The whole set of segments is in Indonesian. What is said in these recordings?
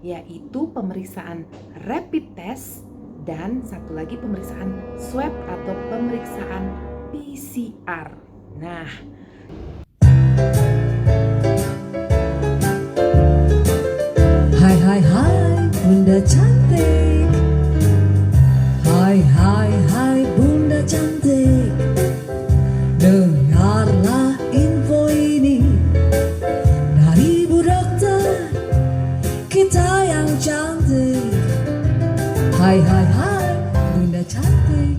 yaitu pemeriksaan rapid test dan satu lagi pemeriksaan swab atau pemeriksaan PCR. Nah, Hai Bunda cantik. Hai Bunda cantik. Dengarlah info ini dari Bu Dokter kita yang cantik. Hai Bunda cantik.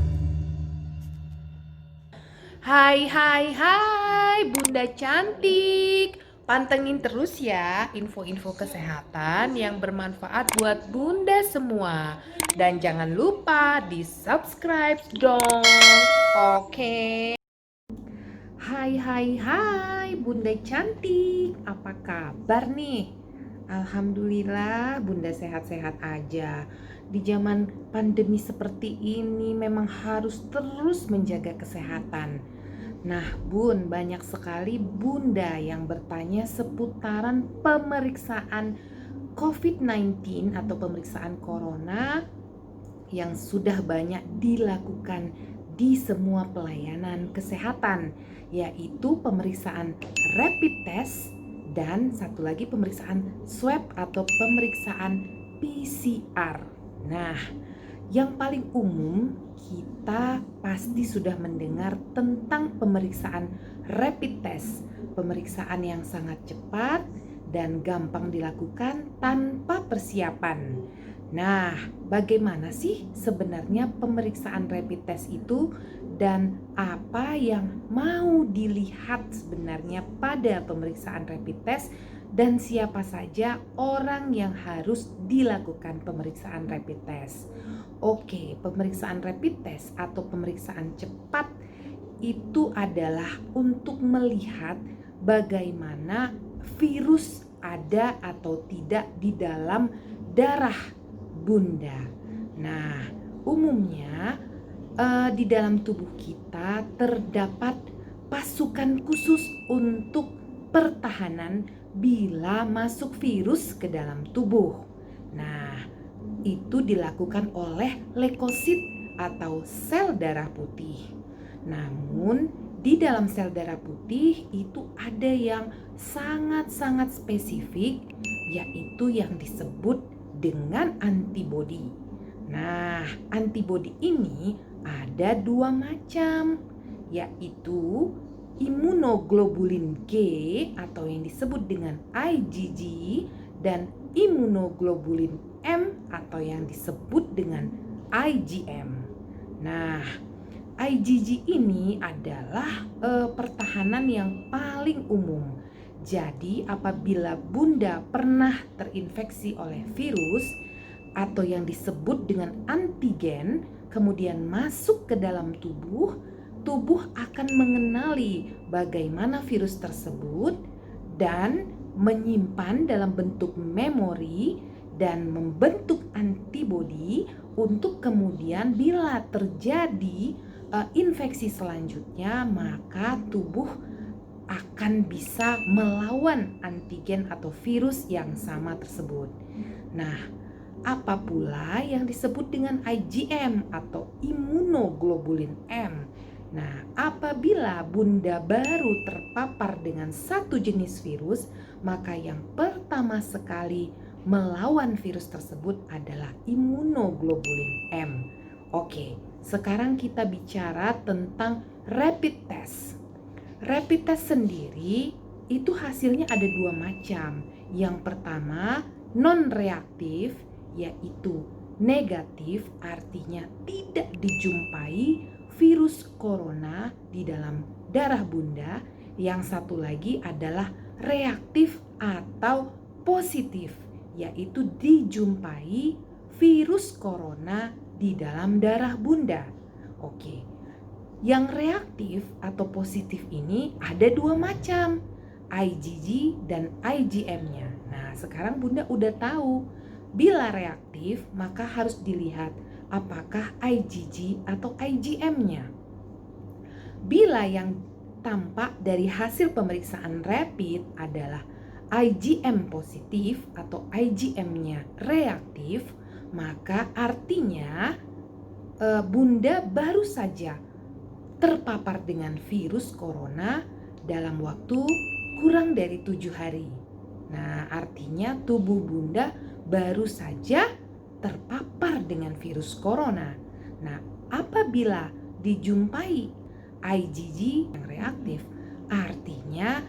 Hai Bunda cantik. Pantengin terus ya info-info kesehatan yang bermanfaat buat Bunda semua. Dan jangan lupa di-subscribe dong. Oke. Hai Bunda cantik. Apa kabar nih? Alhamdulillah Bunda sehat-sehat aja. Di zaman pandemi seperti ini memang harus terus menjaga kesehatan. Nah Bun, banyak sekali Bunda yang bertanya seputaran pemeriksaan COVID-19 atau pemeriksaan corona yang sudah banyak dilakukan di semua pelayanan kesehatan, yaitu pemeriksaan rapid test dan satu lagi pemeriksaan swab atau pemeriksaan PCR. Nah, yang paling umum kita pasti sudah mendengar tentang pemeriksaan rapid test, pemeriksaan yang sangat cepat dan gampang dilakukan tanpa persiapan. Nah, bagaimana sih sebenarnya pemeriksaan rapid test itu dan apa yang mau dilihat sebenarnya pada pemeriksaan rapid test dan siapa saja orang yang harus dilakukan pemeriksaan rapid test. Oke, pemeriksaan rapid test atau pemeriksaan cepat itu adalah untuk melihat bagaimana virus ada atau tidak di dalam darah Bunda. Nah, umumnya di dalam tubuh kita terdapat pasukan khusus untuk pertahanan bila masuk virus ke dalam tubuh. Nah, itu dilakukan oleh leukosit atau sel darah putih. Namun, di dalam sel darah putih itu ada yang sangat-sangat spesifik, yaitu yang disebut dengan antibodi. Nah, antibodi ini ada dua macam, yaitu imunoglobulin G atau yang disebut dengan IgG dan imunoglobulin M atau yang disebut dengan IgM. Nah, IgG ini adalah pertahanan yang paling umum. Jadi apabila Bunda pernah terinfeksi oleh virus atau yang disebut dengan antigen kemudian masuk ke dalam tubuh, tubuh akan mengenali bagaimana virus tersebut dan menyimpan dalam bentuk memori dan membentuk antibodi untuk kemudian bila terjadi infeksi selanjutnya maka tubuh akan bisa melawan antigen atau virus yang sama tersebut. Nah, apa pula yang disebut dengan IgM atau imunoglobulin M? Nah, apabila Bunda baru terpapar dengan satu jenis virus, maka yang pertama sekali melawan virus tersebut adalah imunoglobulin M. Oke, sekarang kita bicara tentang rapid test. Rapid test sendiri itu hasilnya ada dua macam. Yang pertama non-reaktif, yaitu negatif, artinya tidak dijumpai virus corona di dalam darah Bunda. Yang satu lagi adalah reaktif atau positif, yaitu dijumpai virus corona di dalam darah Bunda. Oke. Yang reaktif atau positif ini ada dua macam, IgG dan IgM-nya. Nah, sekarang Bunda udah tahu. Bila reaktif, maka harus dilihat apakah IgG atau IgM-nya. Bila yang tampak dari hasil pemeriksaan rapid adalah IgM positif atau IgM-nya reaktif, maka artinya Bunda baru saja terpapar dengan virus corona dalam waktu kurang dari 7 hari. Nah, artinya tubuh Bunda baru saja terpapar dengan virus corona. Nah, apabila dijumpai IgG yang reaktif, artinya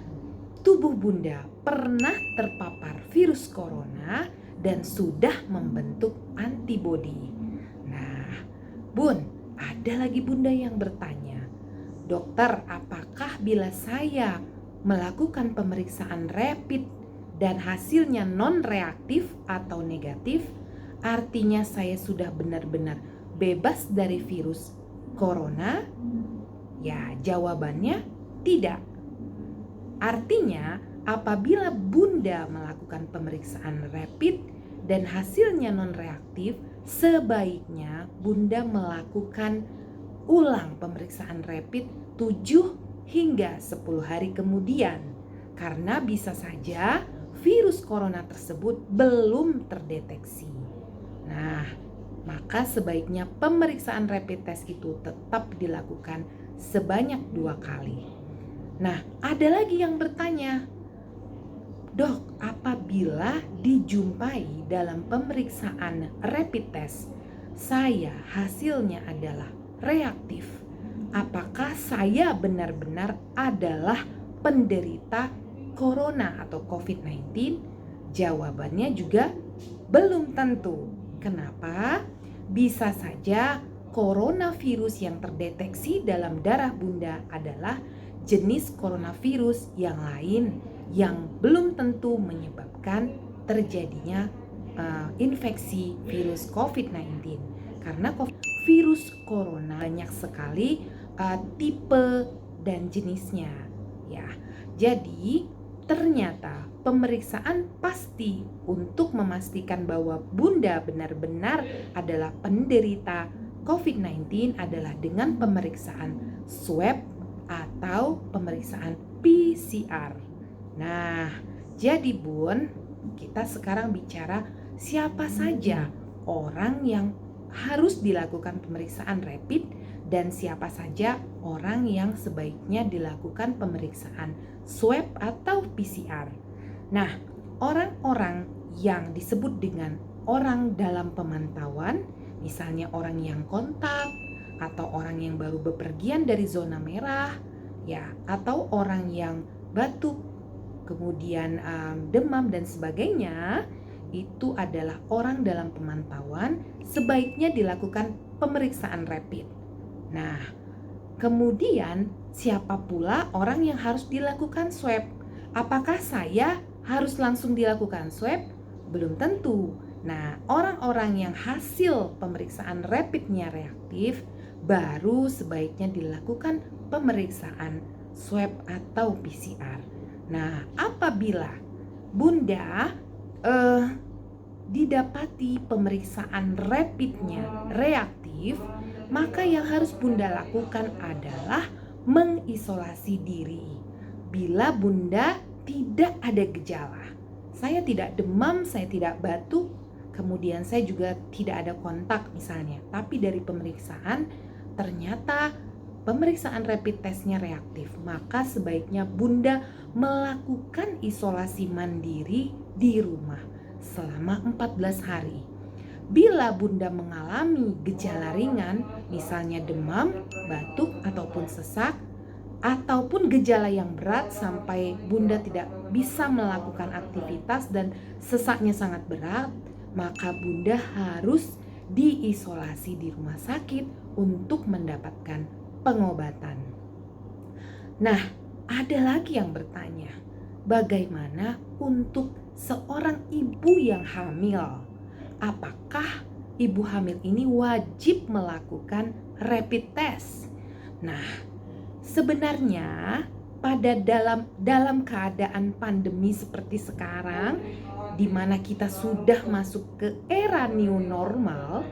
tubuh Bunda pernah terpapar virus corona dan sudah membentuk antibodi. Nah, Bun, ada lagi Bunda yang bertanya, dokter, apakah bila saya melakukan pemeriksaan rapid dan hasilnya non-reaktif atau negatif, artinya saya sudah benar-benar bebas dari virus corona? Ya, jawabannya tidak. Artinya, apabila Bunda melakukan pemeriksaan rapid dan hasilnya non-reaktif, sebaiknya Bunda melakukan ulang pemeriksaan rapid 7 hingga 10 hari kemudian, karena bisa saja virus corona tersebut belum terdeteksi. Nah, maka sebaiknya pemeriksaan rapid test itu tetap dilakukan sebanyak 2 kali. Nah, ada lagi yang bertanya, dok, apabila dijumpai dalam pemeriksaan rapid test saya hasilnya adalah reaktif, apakah saya benar-benar adalah penderita corona atau COVID-19? Jawabannya juga belum tentu. Kenapa? Bisa saja coronavirus yang terdeteksi dalam darah Bunda adalah jenis coronavirus yang lain yang belum tentu menyebabkan terjadinya infeksi virus COVID-19. Karena virus corona banyak sekali tipe dan jenisnya, ya. Jadi ternyata pemeriksaan pasti untuk memastikan bahwa Bunda benar-benar adalah penderita COVID-19 adalah dengan pemeriksaan swab atau pemeriksaan PCR. Nah, jadi Bun, kita sekarang bicara siapa saja orang yang harus dilakukan pemeriksaan rapid dan siapa saja orang yang sebaiknya dilakukan pemeriksaan swab atau PCR. Nah, orang-orang yang disebut dengan orang dalam pemantauan, misalnya orang yang kontak atau orang yang baru bepergian dari zona merah, ya, atau orang yang batuk, kemudian demam dan sebagainya, itu adalah orang dalam pemantauan, sebaiknya dilakukan pemeriksaan rapid. Nah, kemudian siapa pula orang yang harus dilakukan swab? Apakah saya harus langsung dilakukan swab? Belum tentu. Nah, orang-orang yang hasil pemeriksaan rapidnya reaktif baru sebaiknya dilakukan pemeriksaan swab atau PCR. Nah, apabila Bunda didapati pemeriksaan rapidnya reaktif, maka yang harus Bunda lakukan adalah mengisolasi diri. Bila Bunda tidak ada gejala, saya tidak demam, saya tidak batuk, kemudian saya juga tidak ada kontak misalnya, tapi dari pemeriksaan ternyata pemeriksaan rapid testnya reaktif, maka sebaiknya Bunda melakukan isolasi mandiri di rumah selama 14 hari. Bila Bunda mengalami gejala ringan, misalnya demam, batuk, ataupun sesak, ataupun gejala yang berat sampai Bunda tidak bisa melakukan aktivitas dan sesaknya sangat berat, maka Bunda harus diisolasi di rumah sakit untuk mendapatkan pengobatan. Nah, ada lagi yang bertanya, bagaimana untuk seorang ibu yang hamil? Apakah ibu hamil ini wajib melakukan rapid test? Nah, sebenarnya pada dalam keadaan pandemi seperti sekarang, di mana kita sudah masuk ke era new normal,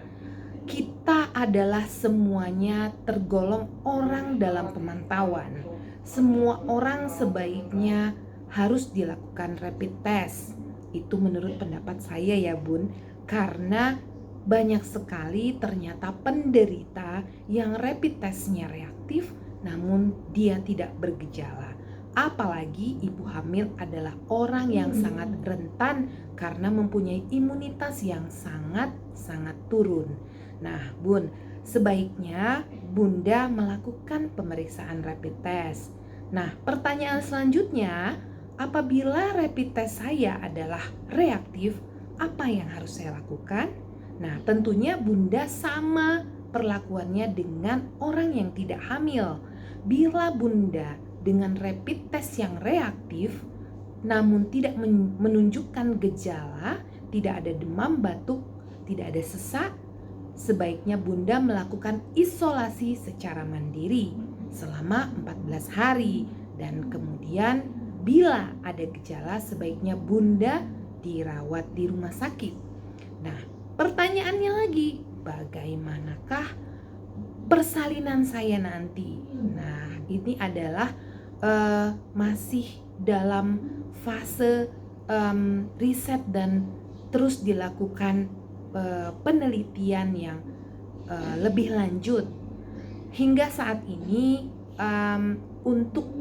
kita adalah semuanya tergolong orang dalam pemantauan. Semua orang sebaiknya harus dilakukan rapid test. Itu menurut pendapat saya ya Bun, karena banyak sekali ternyata penderita yang rapid testnya reaktif namun dia tidak bergejala. Apalagi ibu hamil adalah orang yang sangat rentan karena mempunyai imunitas yang sangat turun. Nah Bun, sebaiknya Bunda melakukan pemeriksaan rapid test. Nah pertanyaan selanjutnya, apabila rapid test saya adalah reaktif, apa yang harus saya lakukan? Nah tentunya Bunda sama perlakuannya dengan orang yang tidak hamil. Bila Bunda dengan rapid test yang reaktif namun tidak menunjukkan gejala, tidak ada demam, batuk, tidak ada sesak, sebaiknya Bunda melakukan isolasi secara mandiri selama 14 hari dan kemudian bila ada gejala sebaiknya Bunda dirawat di rumah sakit. Nah, pertanyaannya lagi, bagaimanakah persalinan saya nanti? Nah, ini adalah masih dalam fase riset dan terus dilakukan penelitian yang lebih lanjut. Hingga saat ini untuk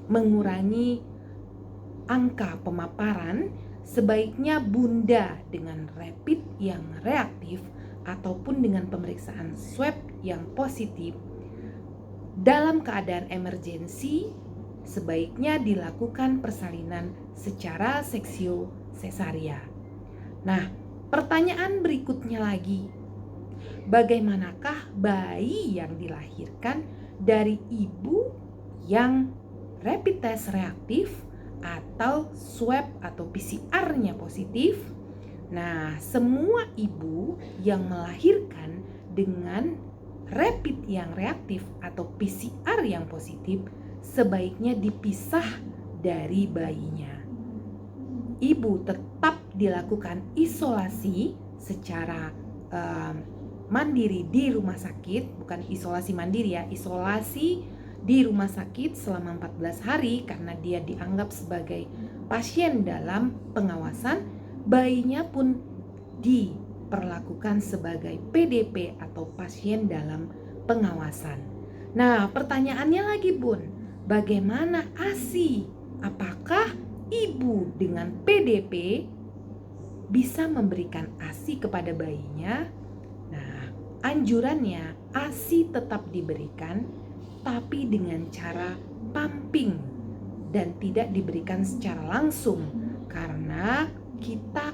mengurangi angka pemaparan, sebaiknya Bunda dengan rapid yang reaktif ataupun dengan pemeriksaan swab yang positif dalam keadaan emergensi sebaiknya dilakukan persalinan secara seksio sesaria. Nah, pertanyaan berikutnya lagi, bagaimanakah bayi yang dilahirkan dari ibu yang rapid test reaktif atau swab atau PCR-nya positif? Nah, semua ibu yang melahirkan dengan rapid yang reaktif atau PCR yang positif sebaiknya dipisah dari bayinya. Ibu tetap dilakukan isolasi secara mandiri di rumah sakit, bukan isolasi mandiri ya, isolasi di rumah sakit selama 14 hari karena dia dianggap sebagai pasien dalam pengawasan. Bayinya pun diperlakukan sebagai PDP atau pasien dalam pengawasan. Nah, pertanyaannya lagi Bun, bagaimana ASI? Apakah ibu dengan PDP bisa memberikan ASI kepada bayinya? Nah, anjurannya ASI tetap diberikan tapi dengan cara pumping dan tidak diberikan secara langsung karena kita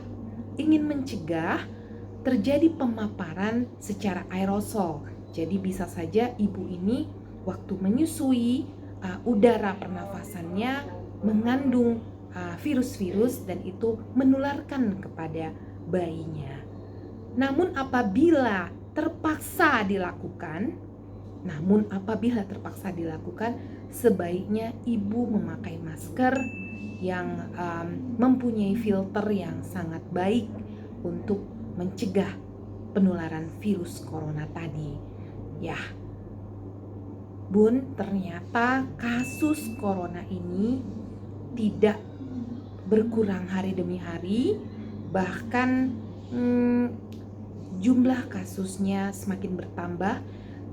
ingin mencegah terjadi pemaparan secara aerosol. Jadi bisa saja ibu ini waktu menyusui udara pernafasannya mengandung virus-virus dan itu menularkan kepada bayinya. Namun apabila terpaksa dilakukan, sebaiknya ibu memakai masker yang mempunyai filter yang sangat baik untuk mencegah penularan virus corona tadi. Ya, Bun, ternyata kasus corona ini tidak berkurang hari demi hari, bahkan jumlah kasusnya semakin bertambah.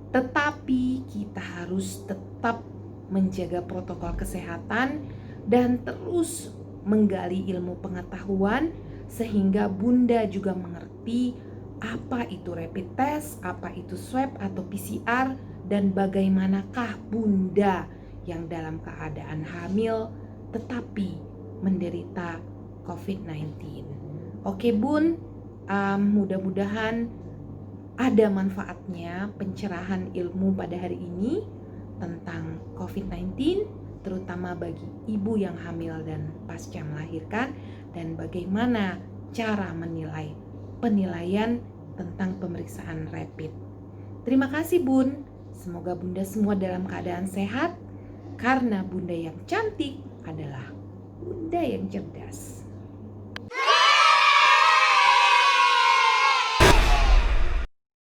Tetapi kita harus tetap menjaga protokol kesehatan dan terus menggali ilmu pengetahuan sehingga Bunda juga mengerti apa itu rapid test, apa itu swab atau PCR, dan bagaimanakah Bunda yang dalam keadaan hamil tetapi menderita COVID-19. Oke Bun, mudah-mudahan ada manfaatnya pencerahan ilmu pada hari ini tentang COVID-19, terutama bagi ibu yang hamil dan pasca melahirkan, dan bagaimana cara penilaian tentang pemeriksaan rapid. Terima kasih Bun, semoga Bunda semua dalam keadaan sehat, karena Bunda yang cantik adalah Bunda yang cerdas.